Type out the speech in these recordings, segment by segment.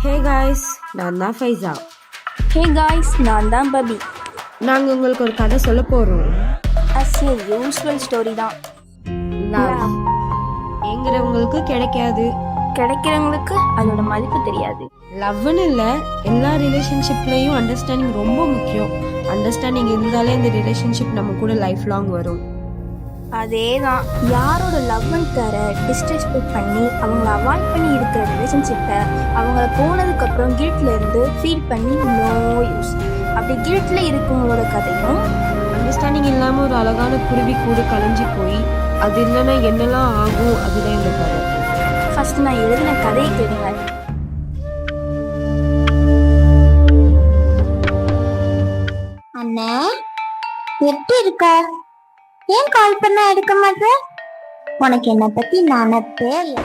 Hey guys, நான் தான் ஃபைசா. Hey guys, நான் தான் பபி. நாங்கள் உங்களுக்கு ஒரு கதை சொல்ல போகிறோம். அஸ் ஏ யூஸ்வல் ஸ்டோரி தான். ஏங்குறவங்களுக்கு கிடைக்காது, கிடைக்கிறவங்களுக்கு அதோட மதிப்பு தெரியாது. லவ்னு இல்லை, எல்லா ரிலேஷன்ஷிப்லேயும் அண்டர்ஸ்டாண்டிங் ரொம்ப முக்கியம். அண்டர்ஸ்டாண்டிங் இருந்தாலே இந்த ரிலேஷன்ஷிப் நம்ம கூட லைஃப் லாங் வரும். அதே தான், யாரோட லவ்னு தர டிஸ்ரெஸ்பெக்ட் பண்ணி அவங்கள அவாய்ட் பண்ணி இருக்கிற ரிலேஷன்ஷிப்பை அவங்கள போனதுக்கப்புறம் கில்ட்ல இருந்து ஃபீல் பண்ணி நோ யூஸ். அப்படி கில்ட்ல இருக்கவங்களோட கதையும் அண்டர்ஸ்டாண்டிங் இல்லாமல் ஒரு அழகான குருவி கூடு கலைஞ்சி போய் அது இல்லைன்னா என்னெல்லாம் ஆகும், அதுதான் இந்த கதை. ஃபர்ஸ்ட் நான் எழுதின கதையை கேளுங்க. அண்ணே, எப்படி இருக்க? ஏன் கால் பண்ண எடுக்க மாட்டே? உனக்கு என்ன பத்தி நினைப்பே இல்லை.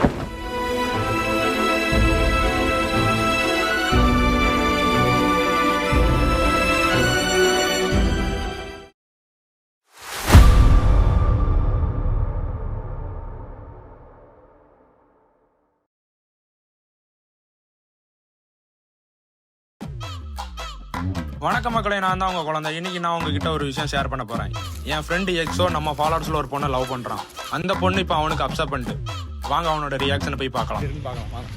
வணக்கம் மக்களே, நான் தான் உங்க குழந்தை. இன்னைக்கு நான் உங்ககிட்ட ஒரு விஷயம் ஷேர் பண்ண போறேன். என் ஃப்ரெண்டு எக்ஸோ நம்ம ஃபாலோவர்ஸ்ல ஒரு பொண்ணை லவ் பண்றான். அந்த பொண்ணு இப்போ அவனுக்கு அப்செட் பண்ணிட்டு. வாங்க அவனோட ரியாக்ஷனை போய் பார்க்கலாம். வாங்க.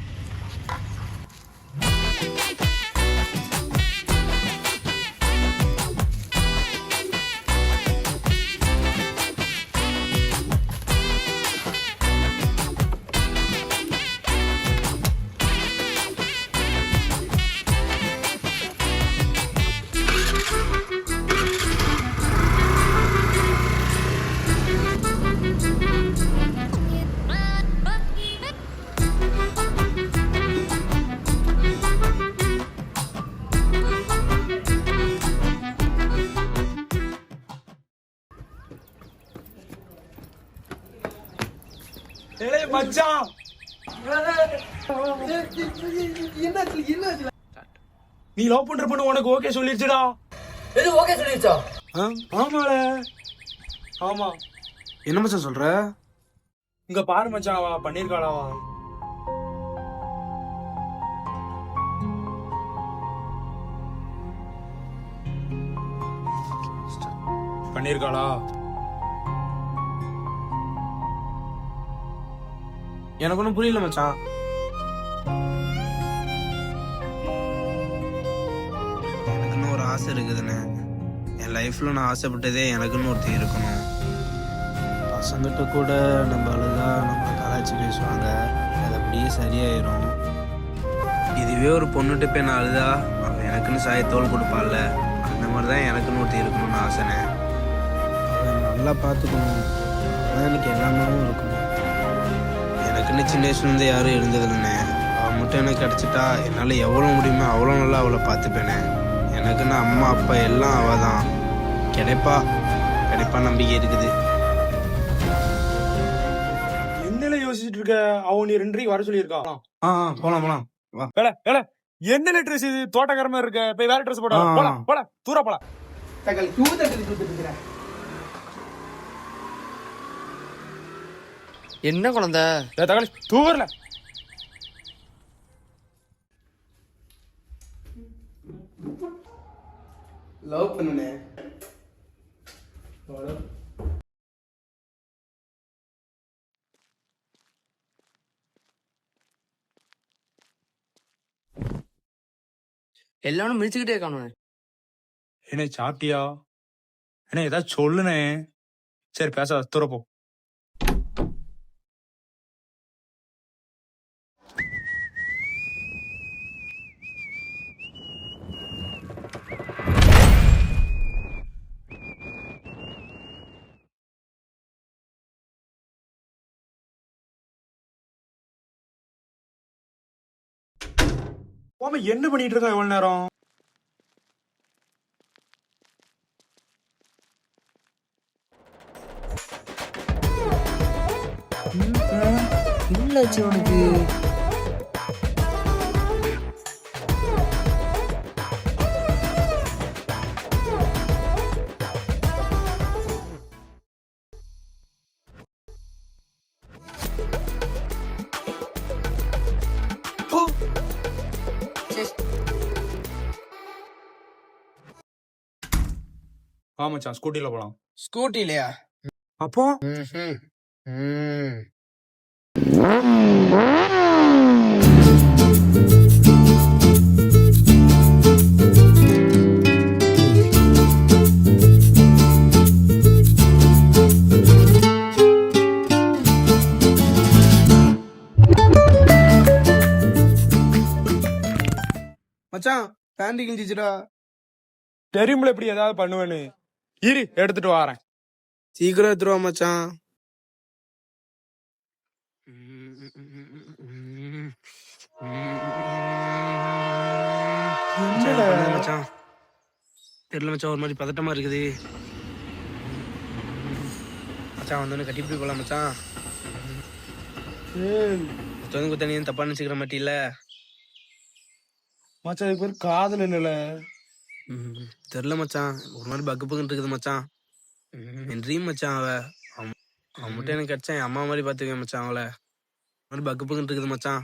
மச்சான், நீ லவ் பண்ற பொண்ணு உனக்கு ஓகே சொல்லிருச்சுடா. எது ஓகே சொல்லிருச்சா? ஆமால. ஆமா. என்ன மச்சான் சொல்ற? இங்க பாரு மச்சான், அவ பண்ணிருக்காளாவா? பண்ணிருக்காளா? எனக்கு ஒன்றும் புரியல மச்சான். எனக்குன்னு ஒரு ஆசை இருக்குதுன்னு, என் லைஃப்ல நான் ஆசைப்பட்டதே எனக்குன்னு ஒருத்தர் இருக்கணும். பசங்கிட்ட கூட நம்ம அழுதா நம்ம கலாய்ச்சி பேசுவாங்க, அது அப்படியே சரியாயிரும். இதுவே ஒரு பொண்ணுகிட்ட போய் நான் அழுதா அவன் எனக்குன்னு சாய தோல் கொடுப்பாள்ல, அந்த மாதிரி தான் எனக்குன்னு ஒருத்தர் இருக்கணும்னு ஆசைனே. அவன் நல்லா பார்த்துக்கணும், அதான் எனக்கு எல்லாமே இருக்கணும். எனக்குன்னு சின்ன வயசுலேருந்து யாரும் இருந்ததில்லைண்ணே. அவள் மட்டும் எனக்கு கிடச்சிட்டா என்னால் எவ்வளோ முடியுமோ அவ்வளோ நல்லா அவளை பார்த்துப்பேனே. எனக்குன்னு அம்மா அப்பா எல்லாம் அவள் தான். கிடைப்பா நம்பிக்கை இருக்குது. என்னல யோசிச்சுட்டு இருக்க? அவன் நீ 2 வர சொல்லியிருக்கா. போலாம் வா. வேலை என்ன ட்ரெஸ் இது? தோட்டக்கார மாதிரி இருக்க, போய் வேற ட்ரெஸ் போட. போல தூர போலாம். என்ன குழந்தை தக்காளி தூரல. லவ் பண்ணுனே. எல்லாரும் மிதிச்சுக்கிட்டே இருக்கானு. என்ன சாப்பிட்டியா? என்ன ஏதாவது சொல்லுனே. சரி பேச தூரப்போ. என்ன பண்ணிட்டு இருக்கா எவ்வளவு நேரம்? இல்லை உனக்கு வா மச்சான் ஸ்கூட்டில போலாம். ஸ்கூட்டிலையா? அப்போ மச்சான் பேண்ட் கிழிச்சிச்சுடா. தெரியும்ல இப்படி ஏதாவது பண்ணுவேன்னு. இரு எடுத்துட்டு வரேன். சீக்கிரம் எடுத்துருவா மச்சான். மச்சான் தெரியல மச்சான், ஒரு மாதிரி பதட்டமா இருக்குது. மச்சான் வந்தோன்னு கட்டிப்பிடி போலாம் மச்சான். குத்தனியும் தப்பா நினைச்சுக்கிற மாட்டில. மச்சான் இதுக்கு பேர் காதல் இல்ல. தெரியல மச்சான், ஒரு மாதிரி பக்கு பக்குன்னு இருக்குது மச்சான். என் ட்ரீம் மச்சான். அவன் மட்டும் எனக்கு கிடைச்சா என் அம்மா மாதிரி பாத்துக்கேன் மச்சான். அவளை மாதிரி பக்கு பக்குன்னு இருக்குது மச்சான்.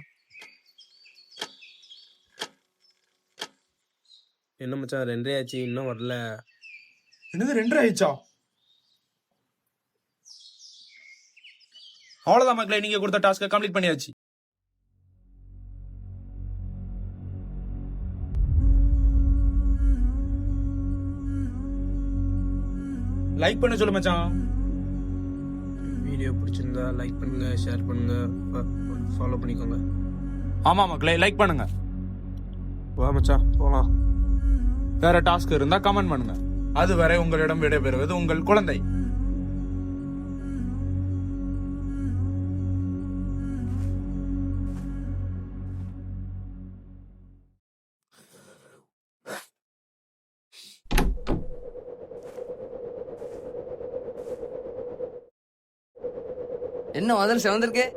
என்ன மச்சான் 2 ஆச்சு இன்னும் வரல? என்னது 2 ஆயிடுச்சா? அவ்வளவுதான் மக்களே, நீங்க கொடுத்த டாஸ்கை கம்ப்ளீட் பண்ணியாச்சு. லைக் பண்ண சொல்லு மச்சான். வீடியோ பிடிச்சிருந்தா லைக் பண்ணுங்க, ஷேர் பண்ணுங்க, ஃபாலோ பண்ணிக்கோங்க. ஆமா மக்களே லைக் பண்ணுங்க. வா மச்சான் போலாம். வேற டாஸ்க் இருந்தா கமெண்ட் பண்ணுங்க. அதுவரை உங்களிடம் விடைபெறுவது உங்கள் குழந்தை. என்ன முதல் செவந்திருக்கு?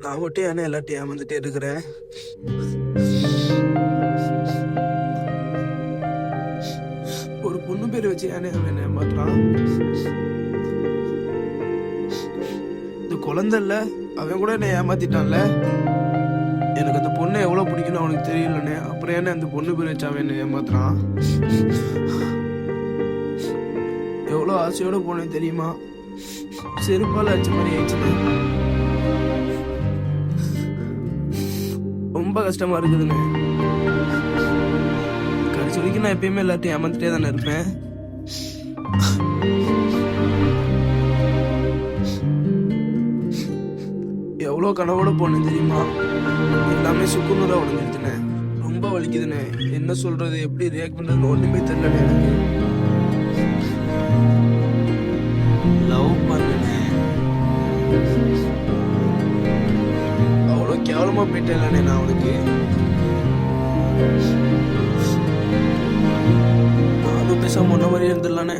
நான் மட்டும் ஏன்னா எல்லாத்தையும் ஏமாந்துட்டே இருக்கிறேன். ஒரு பொண்ணு பேர் வச்சு ஏன்னா அவன் ஏமாத்துறான். இந்த குழந்தை இல்ல அவன் கூட என்ன ஏமாத்திட்டான்ல. எனக்கு அந்த பொண்ணை எவ்வளவு பிடிக்குன்னு அவனுக்கு தெரியலன்னு அப்புறம் என்ன அந்த பொண்ணு பேர் வச்சு அவன் என்ன ஏமாத்துறான். எவ்வளவு ஆசையோட போனேன் தெரியுமா? செருப்பால அடிச்ச மாதிரி ஆயிடுச்சு. ரொம்ப கஷ்டமா இருக்குதுன்னு. கடைசி வரைக்கும் நான் எப்பயுமே எல்லாத்தையும் ஏமாந்துட்டே தானே இருப்பேன். எவ்வளவு கனவோட போனேன் தெரியுமா? எல்லாமே சுக்குநூறா உடஞ்சிருச்சுனே. ரொம்ப வலிக்குதுண்ணே. என்ன சொல்றது, எப்படி ரியாக்ட் பண்றது ஒண்ணுமே தெரியல. எனக்கு லவ் பண்ணேன், அவ்வளோ கேவலமா போயிட்டேன்லண்ணே நான் அவனுக்கு. நானும் பேசாம முன்ன மாதிரி இருந்துடலானே.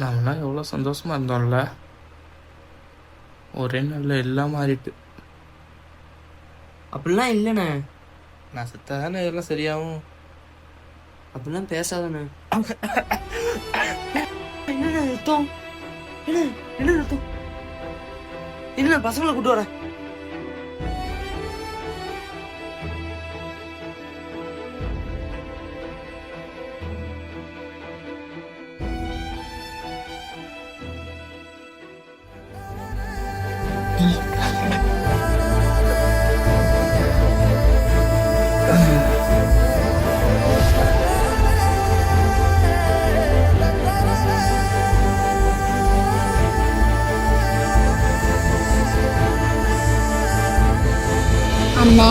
நாமெல்லாம் எவ்வளோ சந்தோஷமா இருந்தோம்ல, ஒரே நாளில் எல்லாம் மாறிட்டு. அப்படிலாம் இல்லைண்ணே. நான் செத்தாதானே இதெல்லாம் சரியாகும். அப்படிலாம் பேசாதானே. என்ன அர்த்தம்? என்ன அர்த்தம்? என்ன பசங்களை கூட்டு வரேன். அண்ணா